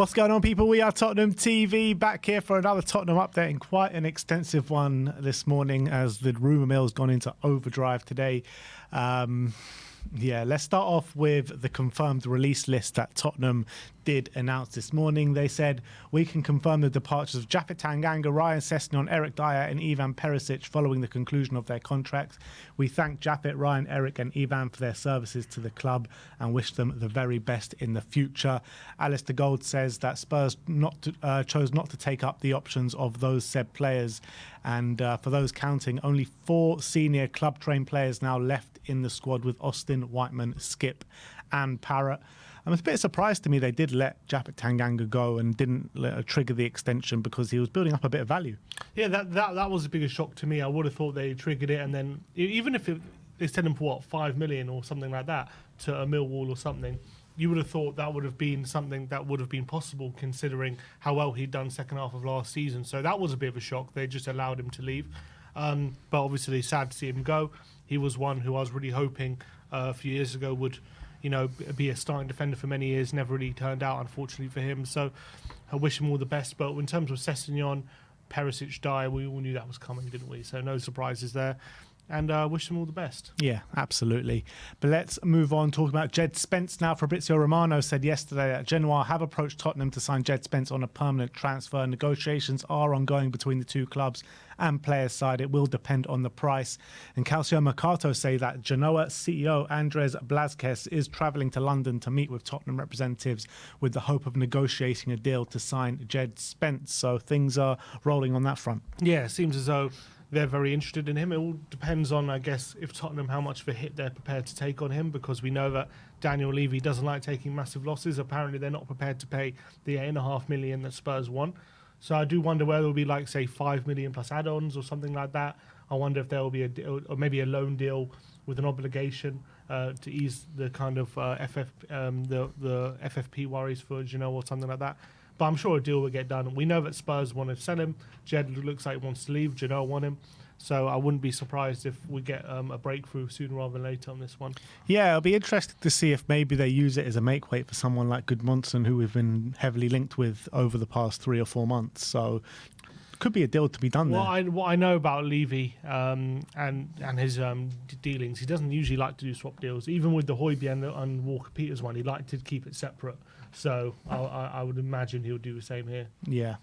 What's going on, people? We are Tottenham TV, back here for another Tottenham update, and quite an extensive one this morning as the rumour mill has gone into overdrive today. Let's start off with the confirmed release list that Tottenham did announce this morning. They said, we can confirm the departures of Japhet Tanganga, Ryan Sessegnon, Eric Dyer and Ivan Perisic following the conclusion of their contracts. We thank Japhet, Ryan, Eric and Ivan for their services to the club and wish them the very best in the future. Alistair Gold says that Spurs chose not to take up the options of those said players. And for those counting, only 4 senior club-trained players now left in the squad, with Austin, Whiteman, Skip and Parrott. I'm a bit surprised to me they did let Japhet Tanganga go and didn't trigger the extension, because he was building up a bit of value. Yeah, that was the biggest shock to me. I would have thought they triggered it, and then even if they sent him for, 5 million or something like that to a Millwall or something, you would have thought that would have been something that would have been possible, considering how well he'd done second half of last season. So that was a bit of a shock. They just allowed him to leave. But obviously sad to see him go. He was one who I was really hoping a few years ago would, be a starting defender for many years. Never really turned out, unfortunately, for him. So I wish him all the best. But in terms of Sessegnon, Perisic, Dyer, we all knew that was coming, didn't we? So no surprises there. And wish them all the best. Yeah, absolutely. But let's move on, talking about Jed Spence now. Fabrizio Romano said yesterday that Genoa have approached Tottenham to sign Jed Spence on a permanent transfer. Negotiations are ongoing between the two clubs and players' side. It will depend on the price. And Calcio Mercato say that Genoa CEO Andres Blazquez is travelling to London to meet with Tottenham representatives with the hope of negotiating a deal to sign Jed Spence. So things are rolling on that front. Yeah, it seems as though they're very interested in him. It all depends on, I guess, if Tottenham, how much of a hit they're prepared to take on him, because we know that Daniel Levy doesn't like taking massive losses. Apparently, they're not prepared to pay the $8.5 million that Spurs want. So I do wonder whether it will be like, say, 5 million plus add-ons or something like that. I wonder if there will be a deal, or maybe a loan deal with an obligation to ease the kind of the FFP worries for Genoa or something like that. But I'm sure a deal will get done. We know that Spurs want to sell him. Jed looks like he wants to leave. Genoa want him. So I wouldn't be surprised if we get a breakthrough sooner rather than later on this one. Yeah, it'll be interesting to see if maybe they use it as a make-weight for someone like Gudmundsson, who we've been heavily linked with over the past 3 or 4 months. So could be a deal to be done there. What I know about Levy and his dealings, he doesn't usually like to do swap deals. Even with the Hojbjerg and Walker-Peters one, he liked to keep it separate. So I would imagine he'll do the same here. Yeah.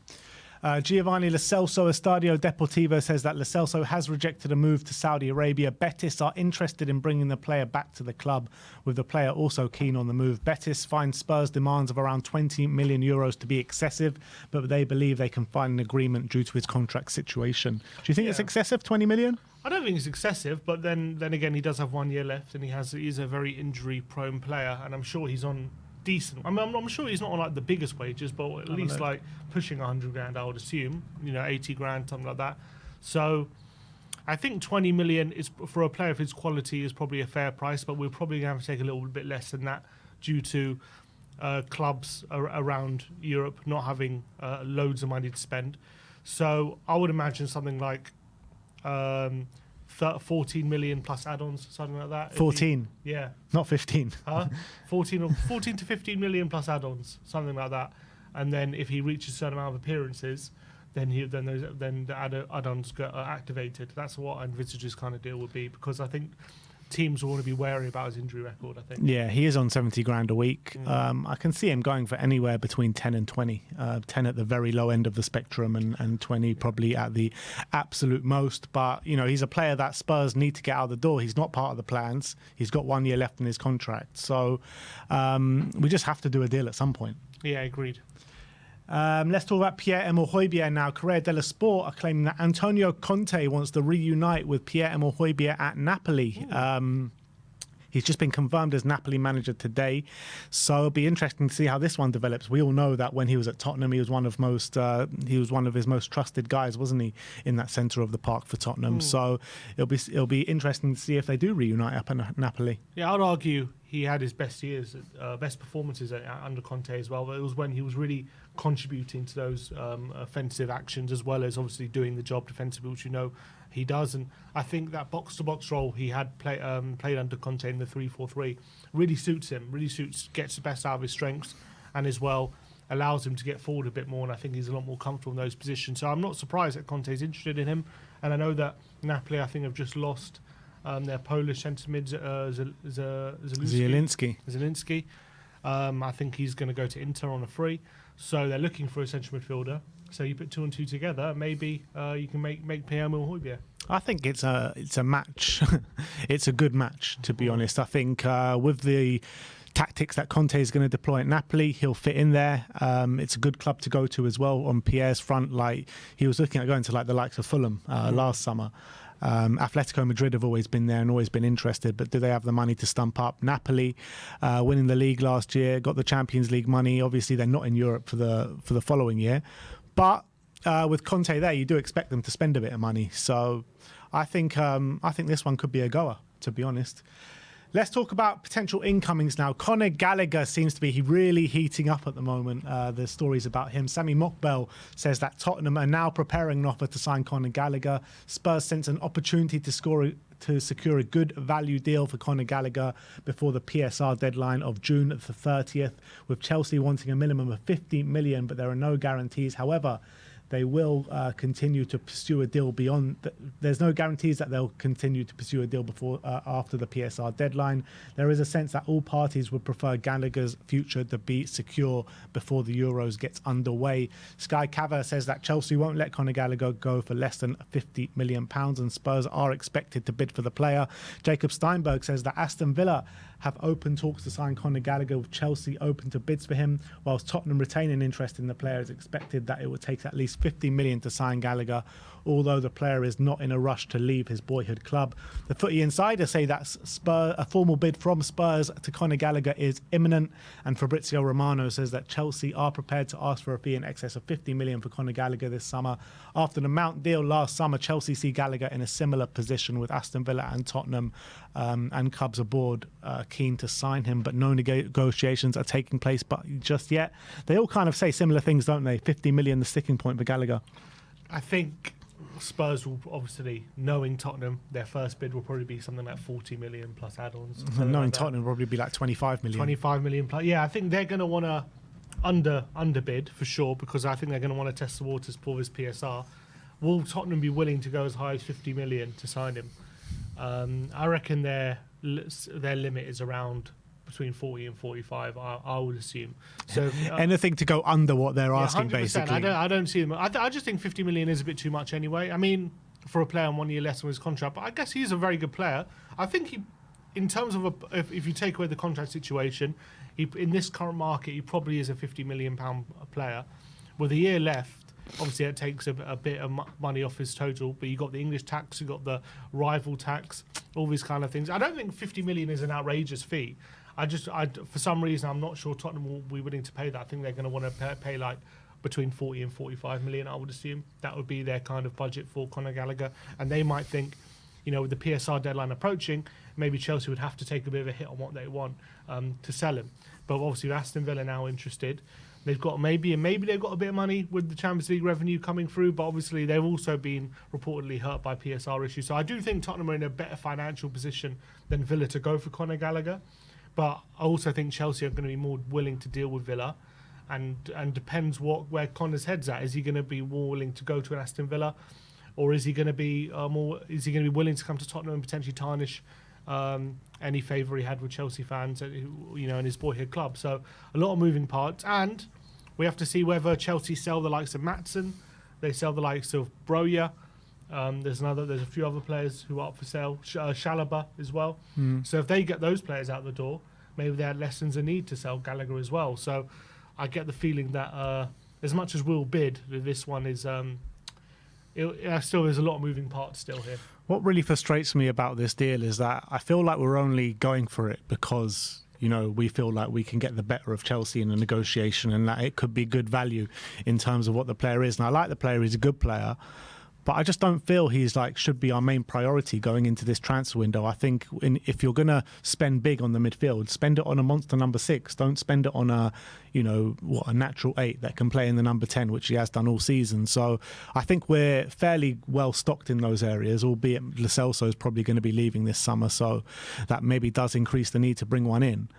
Giovani Lo Celso, Estadio Deportivo, says that Lo Celso has rejected a move to Saudi Arabia. Betis are interested in bringing the player back to the club, with the player also keen on the move. Betis finds Spurs' demands of around 20 million euros to be excessive, but they believe they can find an agreement due to his contract situation. Do you think it's excessive, 20 million? I don't think it's excessive, but then again, he does have 1 year left, and he's a very injury-prone player, and I'm sure he's on decent. I mean, I'm sure he's not on like the biggest wages, but at least like pushing 100 grand, I would assume. 80 grand, something like that. So I think 20 million is, for a player of his quality, is probably a fair price, but we're probably going to have to take a little bit less than that due to clubs around Europe not having loads of money to spend. So I would imagine something like 14 million plus add-ons, something like that. 14? Yeah. Not 15. 14 to 15 million plus add-ons, something like that. And then if he reaches a certain amount of appearances, then the add-ons get activated. That's what I envisage his kind of deal would be, because I think teams will want to be wary about his injury record, I think. Yeah, he is on 70 grand a week. I can see him going for anywhere between 10 and 20. 10 at the very low end of the spectrum, and 20 probably at the absolute most. But, he's a player that Spurs need to get out the door. He's not part of the plans. He's got 1 year left in his contract. So we just have to do a deal at some point. Yeah, agreed. Let's talk about Pierre-Emile Hojbjerg now. Corriere dello Sport are claiming that Antonio Conte wants to reunite with Pierre-Emile Hojbjerg at Napoli. He's just been confirmed as Napoli manager today, so it'll be interesting to see how this one develops. We all know that when he was at Tottenham, he was one of his most trusted guys, wasn't he, in that centre of the park for Tottenham? So it'll be interesting to see if they do reunite up at Napoli. Yeah, I'd argue he had his best years, best performances under Conte as well. But it was when he was really contributing to those offensive actions, as well as obviously doing the job defensively, which he does. And I think that box-to-box role he had played under Conte in the 3-4-3 really suits him, gets the best out of his strengths, and as well allows him to get forward a bit more, and I think he's a lot more comfortable in those positions. So I'm not surprised that Conte's interested in him, and I know that Napoli, I think, have just lost their Polish centre mid, Zielinski. I think he's going to go to Inter on a free, so they're looking for a central midfielder. So you put 2 and 2 together, maybe you can make PM or Hojbjerg. I think it's a match. It's a good match, to be honest. I think with the tactics that Conte is going to deploy at Napoli, he'll fit in there. It's a good club to go to as well on Pierre's front. Like, he was looking at going to like the likes of Fulham last summer. Atletico Madrid have always been there and always been interested, but do they have the money to stump up? Napoli, winning the league last year, got the Champions League money. Obviously, they're not in Europe for the following year, but with Conte there, you do expect them to spend a bit of money. So I think this one could be a goer, to be honest. Let's talk about potential incomings now. Conor Gallagher seems to be really heating up at the moment. There's stories about him. Sammy Mokbel says that Tottenham are now preparing an offer to sign Conor Gallagher. Spurs sense an opportunity to secure a good value deal for Conor Gallagher before the PSR deadline of June the 30th, with Chelsea wanting a minimum of 50 million, but there are no guarantees. However, they will continue to pursue a deal beyond. There's no guarantees that they'll continue to pursue a deal before after the PSR deadline. There is a sense that all parties would prefer Gallagher's future to be secure before the Euros gets underway. Sky Cava says that Chelsea won't let Conor Gallagher go for less than £50 million, and Spurs are expected to bid for the player. Jacob Steinberg says that Aston Villa have open talks to sign Conor Gallagher, with Chelsea open to bids for him, whilst Tottenham retain an interest in the player. It's expected that it would take at least 50 million to sign Gallagher, although the player is not in a rush to leave his boyhood club. The Footy Insider say that a formal bid from Spurs to Conor Gallagher is imminent, and Fabrizio Romano says that Chelsea are prepared to ask for a fee in excess of 50 million for Conor Gallagher this summer. After the Mount deal last summer, Chelsea see Gallagher in a similar position, with Aston Villa and Tottenham and clubs aboard keen to sign him, but no negotiations are taking place just yet. They all kind of say similar things, don't they? 50 million, the sticking point for Gallagher. I think Spurs will, obviously, knowing Tottenham, their first bid will probably be something like 40 million plus add-ons. Knowing Tottenham will probably be like 25 million. 25 million plus. Yeah, I think they're going to want to underbid for sure, because I think they're going to want to test the waters for this PSR. Will Tottenham be willing to go as high as 50 million to sign him? I reckon their limit is around between 40 and 45, I would assume. So anything to go under what they're asking, 100%, basically. I don't see them. I just think 50 million is a bit too much anyway. I mean, for a player on 1 year less on his contract, but I guess he's a very good player. I think he, in terms of if you take away the contract situation, in this current market, he probably is a £50 million player. With a year left, obviously it takes a bit of money off his total, but you got the English tax, you got the rival tax, all these kind of things. I don't think 50 million is an outrageous fee. For some reason, I'm not sure Tottenham will be willing to pay that. I think they're going to want to pay like between 40 and 45 million, I would assume. That would be their kind of budget for Conor Gallagher. And they might think, with the PSR deadline approaching, maybe Chelsea would have to take a bit of a hit on what they want to sell him. But obviously, Aston Villa now interested. They've got maybe they've got a bit of money with the Champions League revenue coming through, but obviously they've also been reportedly hurt by PSR issues. So I do think Tottenham are in a better financial position than Villa to go for Conor Gallagher. But I also think Chelsea are going to be more willing to deal with Villa, and depends where Conor's head's at. Is he going to be more willing to go to an Aston Villa, or is he going to be willing to come to Tottenham and potentially tarnish any favour he had with Chelsea fans, in his boyhood club? So a lot of moving parts, and we have to see whether Chelsea sell the likes of Maatsen, they sell the likes of Broja. There's a few other players who are up for sale, Chalobah as well. So if they get those players out the door, maybe they had lessons a need to sell Gallagher as well. So I get the feeling that as much as we'll bid, this one is still there's a lot of moving parts still here. What really frustrates me about this deal is that I feel like we're only going for it because we feel like we can get the better of Chelsea in a negotiation, and that it could be good value in terms of what the player is. And I like the player; he's a good player. But I just don't feel he's should be our main priority going into this transfer window. I think if you're going to spend big on the midfield, spend it on a monster number 6. Don't spend it on a natural 8 that can play in the number 10, which he has done all season. So I think we're fairly well stocked in those areas, albeit Lo Celso is probably going to be leaving this summer. So that maybe does increase the need to bring one in.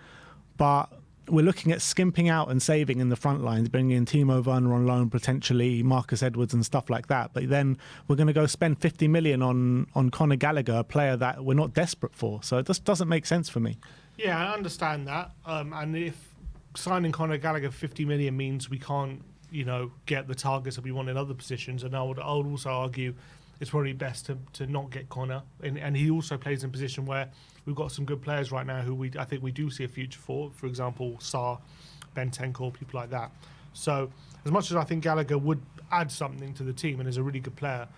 But we're looking at skimping out and saving in the front lines, bringing in Timo Werner on loan, potentially Marcus Edwards and stuff like that. But then we're going to go spend 50 million on Conor Gallagher, a player that we're not desperate for. So it just doesn't make sense for me. Yeah, I understand that. And if signing Conor Gallagher 50 million means we can't, get the targets that we want in other positions, and I would also argue it's probably best to not get Conor. And he also plays in a position where we've got some good players right now who I think we do see a future for example, Sarr, Bentancur, people like that. So as much as I think Gallagher would add something to the team and is a really good player,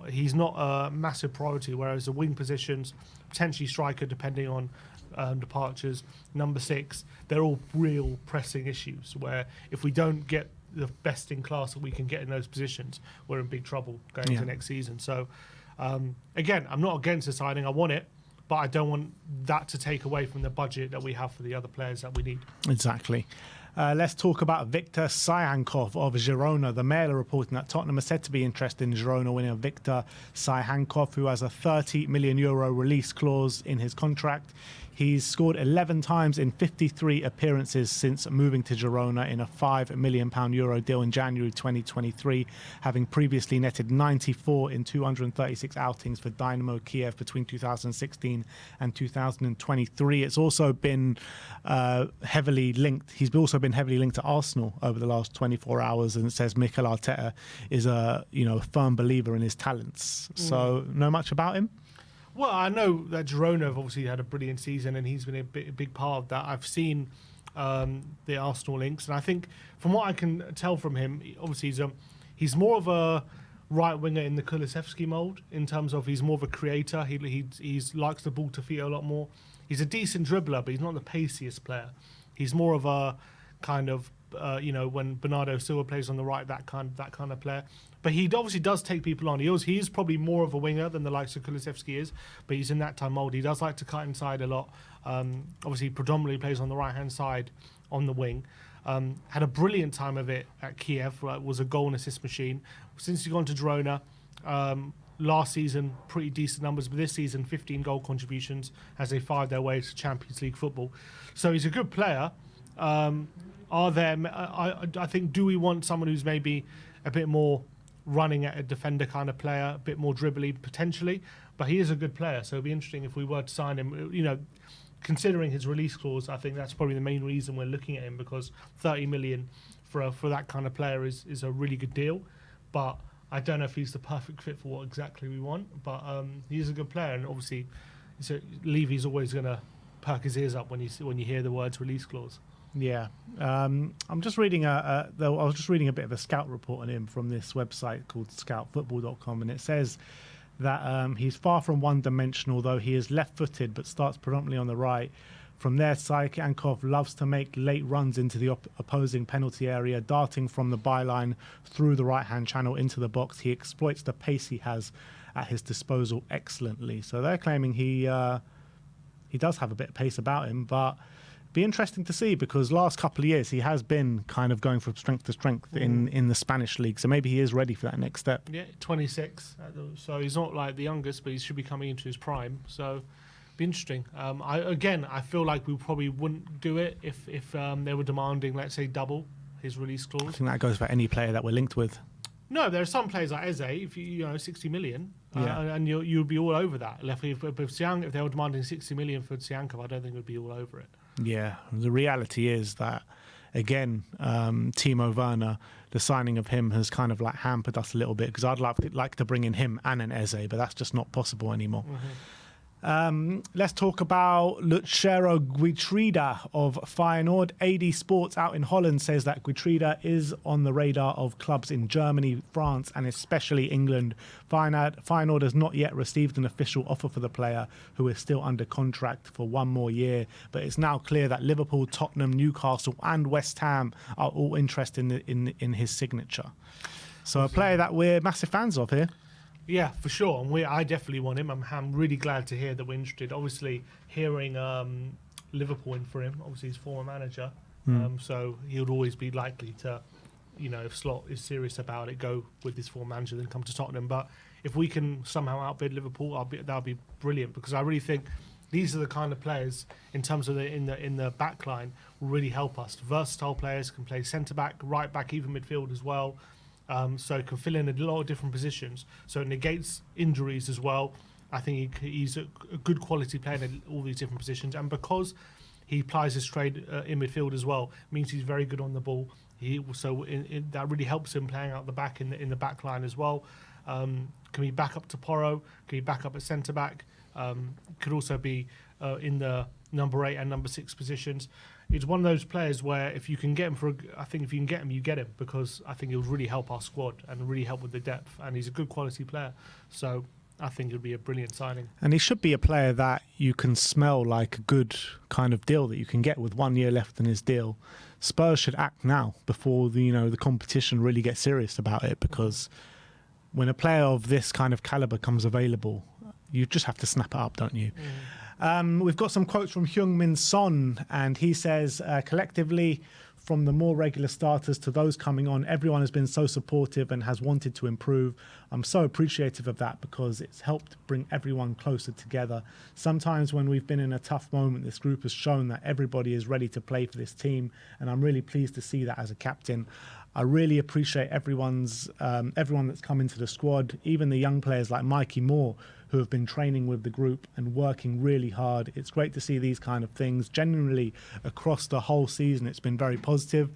he's not a massive priority, whereas the wing positions, potentially striker depending on departures, number 6, they're all real pressing issues where if we don't get the best in class that we can get in those positions, we're in big trouble going into next season. So again, I'm not against the signing, I want it, but I don't want that to take away from the budget that we have for the other players that we need. Exactly. Let's talk about Victor Tsygankov of Girona. The Mail are reporting that Tottenham are said to be interested in Girona winner Victor Tsygankov, who has a €30 million release clause in his contract. He's scored 11 times in 53 appearances since moving to Girona in a €5 million deal in January 2023, having previously netted 94 in 236 outings for Dynamo Kiev between 2016 and 2023. It's also been heavily linked. He's also been heavily linked to Arsenal over the last 24 hours, and it says Mikel Arteta is a firm believer in his talents. So know much about him? Well, I know that Girona have obviously had a brilliant season, and he's been a big part of that. I've seen the Arsenal links, and I think from what I can tell from him, obviously he's more of a right winger in the Kulusevski mould in terms of he's more of a creator. He likes the ball to feet a lot more. He's a decent dribbler, but he's not the paciest player. He's more of a kind of when Bernardo Silva plays on the right, that kind of player. But he obviously does take people on. He is probably more of a winger than the likes of Kulusevski is, but he's in that time mould. He does like to cut inside a lot. Obviously, predominantly plays on the right-hand side on the wing. Had a brilliant time of it at Kiev. Was a goal and assist machine. Since he's gone to Girona, last season, pretty decent numbers, but this season, 15 goal contributions as they find their way to Champions League football. So he's a good player. I think, do we want someone who's maybe a bit more running at a defender kind of player, a bit more dribbly potentially, but he is a good player, so it'd be interesting if we were to sign him. Considering his release clause, I think that's probably the main reason we're looking at him, because 30 million for that kind of player is a really good deal, but I don't know if he's the perfect fit for what exactly we want, but he is a good player, and obviously Levy's always going to perk his ears up when you hear the words release clause. Yeah, I'm just reading I was just reading a bit of a scout report on him from this website called scoutfootball.com, and it says that he's far from one-dimensional, though he is left-footed but starts predominantly on the right. From there, Tsygankov loves to make late runs into the opposing penalty area, darting from the byline through the right-hand channel into the box. He exploits the pace he has at his disposal excellently. So they're claiming he does have a bit of pace about him, but be interesting to see, because last couple of years he has been kind of going from strength to strength in the Spanish league, so maybe he is ready for that next step. Yeah, 26, so he's not like the youngest, but he should be coming into his prime, so be interesting. I feel like we probably wouldn't do it if they were demanding, let's say, double his release clause. I think that goes for any player that we're linked with. No, there are some players like Eze, if 60 million, and you'd be all over that. If they were demanding 60 million for Tsygankov, I don't think we'd be all over it. Yeah, the reality is that, again, Timo Werner, the signing of him has kind of like hampered us a little bit, because I'd like to bring in him and an Eze, but that's just not possible anymore. Let's talk about Lucero Geertruida of Feyenoord. AD Sports out in Holland says that Geertruida is on the radar of clubs in Germany, France, and especially England. Feyenoord has not yet received an official offer for the player, who is still under contract for one more year. But it's now clear that Liverpool, Tottenham, Newcastle, and West Ham are all interested in his signature. So a player that we're massive fans of here. Yeah, for sure. And I definitely want him. I'm really glad to hear that we're interested. Obviously, hearing Liverpool in for him, obviously his former manager, so he would always be likely to, if Slot is serious about it, go with his former manager, then come to Tottenham. But if we can somehow outbid Liverpool, that would be brilliant, because I really think these are the kind of players in terms of in the back line will really help us. Versatile players can play centre back, right back, even midfield as well. So it can fill in a lot of different positions. So it negates injuries as well. I think he's a good quality player in all these different positions, and because he plies his trade in midfield as well, means he's very good on the ball. That really helps him playing out the back in the back line as well. Can be back up to Parrott, can be back up at centre back. Could also be in the number 8 and number 6 positions. It's one of those players where if you can get him you get him, because I think it will really help our squad and really help with the depth, and he's a good quality player. So I think it would be a brilliant signing. And he should be a player that you can smell like a good kind of deal that you can get with 1 year left in his deal. Spurs should act now before the competition really gets serious about it, because when a player of this kind of caliber comes available, you just have to snap it up, don't you? We've got some quotes from Heung-min Son, and he says, collectively, from the more regular starters to those coming on, everyone has been so supportive and has wanted to improve. I'm so appreciative of that, because it's helped bring everyone closer together. Sometimes when we've been in a tough moment, this group has shown that everybody is ready to play for this team, and I'm really pleased to see that as a captain. I really appreciate everyone that's come into the squad, even the young players like Mikey Moore, who have been training with the group and working really hard. It's great to see these kind of things. Generally, across the whole season, it's been very positive,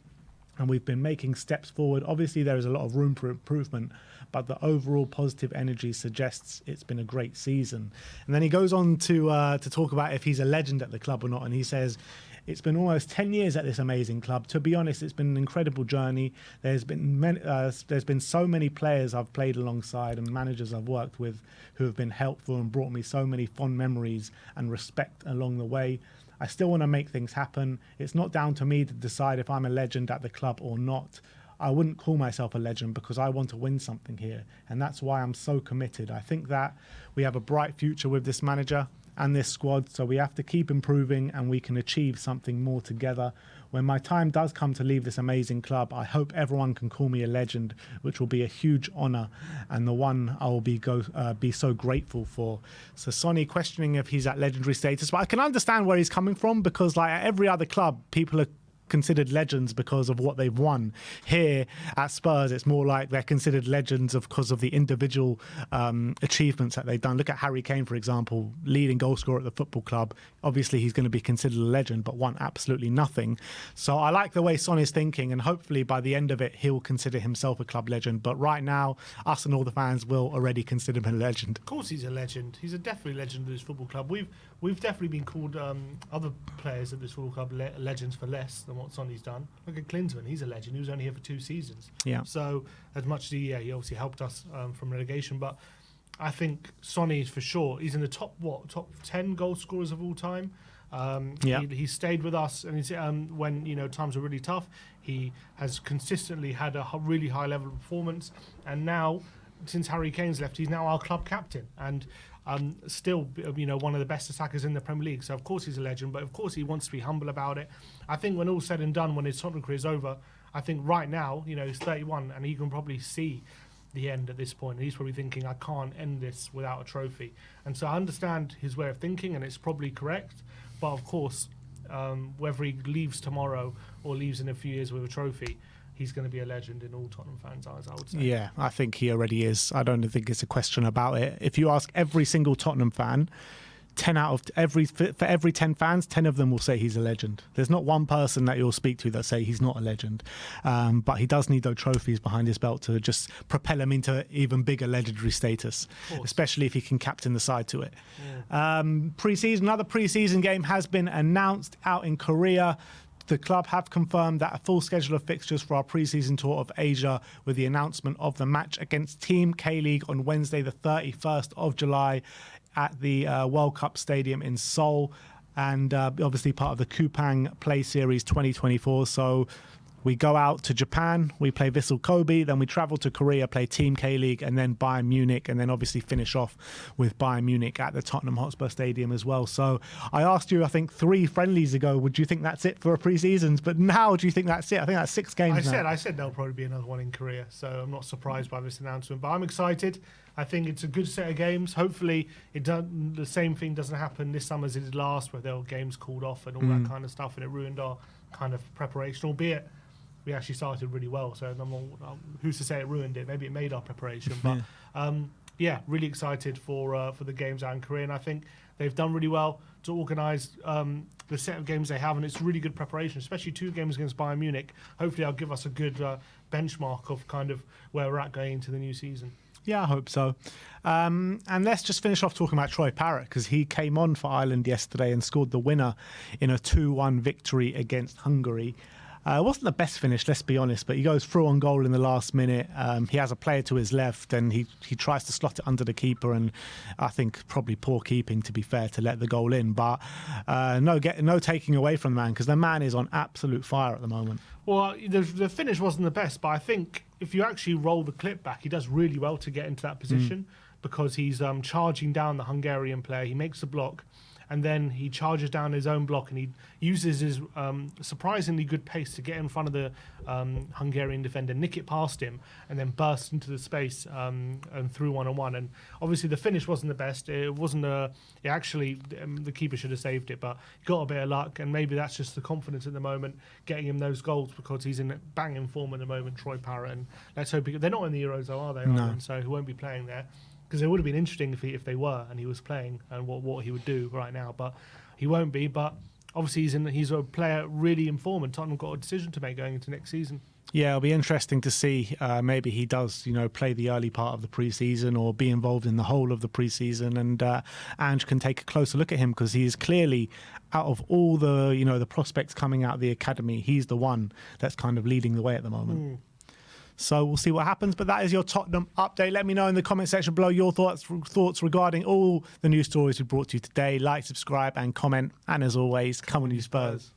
and we've been making steps forward. Obviously, there is a lot of room for improvement, but the overall positive energy suggests it's been a great season. And then he goes on to talk about if he's a legend at the club or not, and he says, it's been almost 10 years at this amazing club. To be honest, it's been an incredible journey. There's been so many players I've played alongside and managers I've worked with who have been helpful and brought me so many fond memories and respect along the way. I still want to make things happen. It's not down to me to decide if I'm a legend at the club or not. I wouldn't call myself a legend because I want to win something here, and that's why I'm so committed. I think that we have a bright future with this manager and this squad, so we have to keep improving and we can achieve something more together. When my time does come to leave this amazing club, I hope everyone can call me a legend, which will be a huge honour and the one I will be so grateful for. So Sonny questioning if he's at legendary status, but I can understand where he's coming from, because like at every other club, people are considered legends because of what they've won. Here at Spurs, it's more like they're considered legends because of the individual achievements that they've done. Look at Harry Kane, for example, leading goal scorer at the football club. Obviously, he's going to be considered a legend, but won absolutely nothing. So I like the way Son is thinking, and hopefully by the end of it, he'll consider himself a club legend. But right now, us and all the fans will already consider him a legend. Of course he's a legend. He's definitely a legend of this football club. We've definitely been called other players at this football club legends for less than what Sonny's done. Look at Klinsmann, he's a legend. He was only here for 2 seasons. Yeah. So as much as he obviously helped us from relegation, but I think Sonny is for sure. He's in the top 10 goal scorers of all time. He stayed with us, and he's, when times were really tough, he has consistently had a really high level of performance. And now, since Harry Kane's left, he's now our club captain, and still one of the best attackers in the Premier League. So of course he's a legend, but of course he wants to be humble about it. I think when all's said and done, when his Tottenham career is over, I think right now, he's 31 and he can probably see the end at this point. He's probably thinking, I can't end this without a trophy. And so I understand his way of thinking, and it's probably correct. But of course, whether he leaves tomorrow or leaves in a few years with a trophy, he's going to be a legend in all Tottenham fans' eyes, I would say. Yeah, I think he already is. I don't think it's a question about it. If you ask every single Tottenham fan, for every 10 fans, 10 of them will say he's a legend. There's not one person that you'll speak to that say he's not a legend. But he does need those trophies behind his belt to just propel him into even bigger legendary status, especially if he can captain the side to it. Yeah. Another pre-season game has been announced out in Korea. The club have confirmed that a full schedule of fixtures for our pre-season tour of Asia, with the announcement of the match against Team K-League on Wednesday, the 31st of July at the World Cup Stadium in Seoul, and obviously part of the Kupang Play Series 2024. So We go out to Japan, we play Vissel Kobe, then we travel to Korea, play Team K-League, and then Bayern Munich, and then obviously finish off with Bayern Munich at the Tottenham Hotspur Stadium as well. So I asked you, I think 3 friendlies ago, would you think that's it for a pre-seasons? But now, do you think that's it? I think that's 6 games now. I said there'll probably be another one in Korea, so I'm not surprised by this announcement. But I'm excited. I think it's a good set of games. Hopefully, the same thing doesn't happen this summer as it did last, where there were games called off and all that kind of stuff, and it ruined our kind of preparation, albeit we actually started really well. So who's to say it ruined it? Maybe it made our preparation. But yeah, really excited for the games out in Korea, and I think they've done really well to organise the set of games they have, and it's really good preparation, especially 2 games against Bayern Munich. Hopefully, that'll give us a good benchmark of kind of where we're at going into the new season. Yeah, I hope so. And let's just finish off talking about Troy Parrott, because he came on for Ireland yesterday and scored the winner in a 2-1 victory against Hungary. It wasn't the best finish, let's be honest, but he goes through on goal in the last minute. He has a player to his left, and he tries to slot it under the keeper, and I think probably poor keeping, to be fair, to let the goal in. But no taking away from the man, because the man is on absolute fire at the moment. Well, the finish wasn't the best, but I think if you actually roll the clip back, he does really well to get into that position, because he's charging down the Hungarian player. He makes the block, and then he charges down his own block, and he uses his surprisingly good pace to get in front of the Hungarian defender, nick it past him, and then burst into the space and through 1-on-1. And obviously the finish wasn't the best. It wasn't the keeper should have saved it, but he got a bit of luck, and maybe that's just the confidence at the moment getting him those goals, because he's in banging form at the moment, Troy Parrott. And let's hope they're not in the Euros, though, are they? No. So he won't be playing there. Because it would have been interesting if they were and he was playing, and what he would do right now. But he won't be. But obviously he's a player really in form, and Tottenham got a decision to make going into next season. Yeah, it'll be interesting to see. Maybe he does, play the early part of the pre-season or be involved in the whole of the pre-season, and Ange can take a closer look at him, because he is clearly, out of all the the prospects coming out of the academy, he's the one that's kind of leading the way at the moment. So we'll see what happens. But that is your Tottenham update. Let me know in the comment section below your thoughts regarding all the news stories we brought to you today. Like, subscribe and comment. And as always, come on you Spurs.